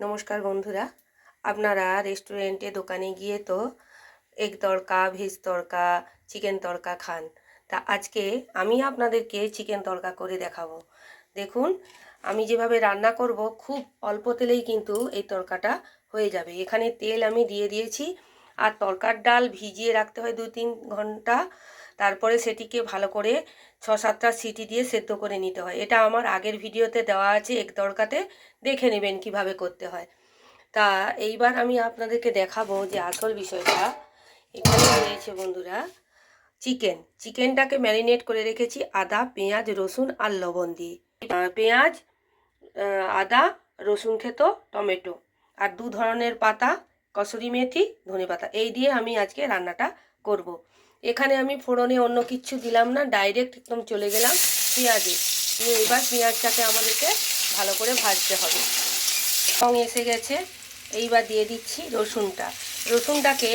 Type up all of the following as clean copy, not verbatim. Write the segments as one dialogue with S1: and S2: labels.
S1: নমস্কার বন্ধুরা, আপনারা রেস্টুরেন্টে দোকানে গিয়ে তো এগ তড়কা, ভেজ তড়কা, চিকেন তড়কা খান। তা আজকে আমি আপনাদেরকে চিকেন তড়কা করে দেখাবো। দেখুন, আমি যেভাবে রান্না করব খুব অল্প তেলেই কিন্তু এই তড়কাটা হয়ে যাবে। এখানে তেল আমি দিয়ে দিয়েছি, আর তড়কার ডাল ভিজিয়ে রাখতে হয় 2-3 ঘন্টা। তারপরে সেটিকে ভালো করে 6-7টা সিটি দিয়ে সেদ্ধ করে নিতে হয়। এটা আমার আগের ভিডিওতে দেওয়া আছে এগ তড়কাতে, দেখে নেবেন কিভাবে করতে হয়। তা এইবার আমি আপনাদেরকে দেখাবো যে আসল বিষয়টা এখানে রয়েছে বন্ধুরা। চিকেনটাকে ম্যারিনেট করে রেখেছি আদা, পেঁয়াজ, রসুন আর লবণ দিয়ে। পেঁয়াজ, আদা, রসুন থেতো, টমেটো আর 2 ধরনের পাতা, কসুরি মেথি, ধনেপাতা, এই দিয়ে আমি আজকে রান্নাটা করব। এখানে আমি ফোড়নে অন্য কিছু দিলাম না, ডাইরেক্ট একদম চলে গেলাম পেঁয়াজে। এবার পেঁয়াজটাকে আমাদেরকে ভালো করে ভাজতে হবে। রং এসে গেছে, এইবার দিয়ে দিচ্ছি রসুনটাকে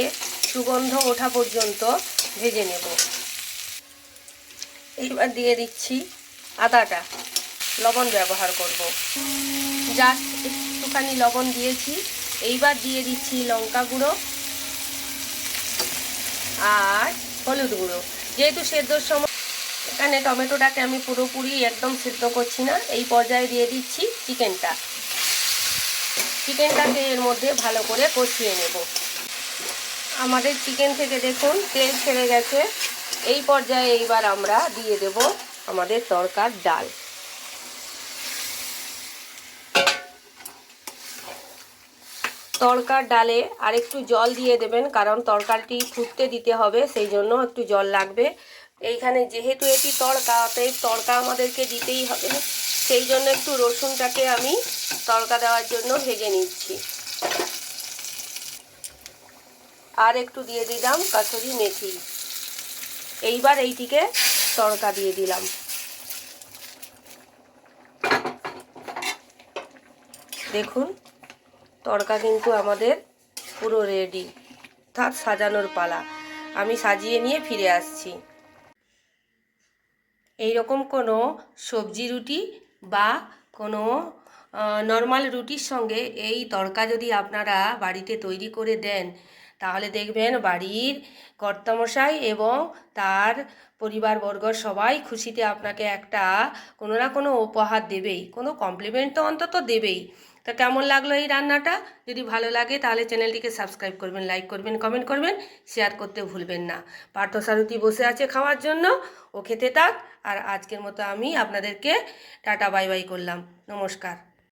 S1: সুগন্ধ ওঠা পর্যন্ত ভেজে নেব। এইবার দিয়ে দিচ্ছি আদাটা, লবণ ব্যবহার করব, জাস্ট একটুখানি লবণ দিয়েছি। এইবার দিয়ে দিচ্ছি লঙ্কা গুঁড়ো আর হলুদ গুঁড়ো। যেহেতু সেদ্ধর সময় এখানে টমেটোটাকে আমি পুরোপুরি একদম সিদ্ধ করছি না, এই পর্যায়ে দিয়ে দিচ্ছি চিকেনটাকে এর মধ্যে ভালো করে কষিয়ে নেব। আমাদের চিকেন থেকে দেখুন তেল ছেড়ে গেছে। এই পর্যায়ে এইবার আমরা দিয়ে দেব আমাদের তড়কার ডাল। তড়কার ডালে আর একটু জল দিয়ে দেবেন, কারণ তরকারিটি ফুটতে দিতে হবে, সেই জন্য একটু জল লাগবে। এইখানে যেহেতু এটি তড়কা, অতএব তড়কা আমাদেরকে দিতেই হবে, সেই জন্য একটু রসুনটাকে আমি তড়কা দেওয়ার জন্য ভেজে নিচ্ছি। আর একটু দিয়ে দিলাম কসুরি মেথি। এইবার এইটিকে তড়কা দিয়ে দিলাম। দেখুন, তড়কা কিন্তু আমাদের পুরো রেডি, অর্থাৎ সাজানোর পালা। আমি সাজিয়ে নিয়ে ফিরে আসছি। এইরকম কোনো সবজি রুটি বা কোনো নর্মাল রুটির সঙ্গে এই তড়কা যদি আপনারা বাড়িতে তৈরি করে দেন, তাহলে দেখবেন বাড়ির কর্তামশাই এবং তার পরিবারবর্গ সবাই খুশিতে আপনাকে একটা কোনো না কোনো উপহার দেবেই, কোনো কমপ্লিমেন্ট তো অন্তত দেবেই। তা কেমন লাগলো এই রান্নাটা? যদি ভালো লাগে তাহলে চ্যানেলটিকে সাবস্ক্রাইব করবেন, লাইক করবেন, কমেন্ট করবেন, শেয়ার করতে ভুলবেন না। পার্থসারথী বসে আছে খাওয়ার জন্য, ও খেতে থাক। আর আজকের মতো আমি আপনাদেরকে টাটা বাই বাই করলাম। নমস্কার।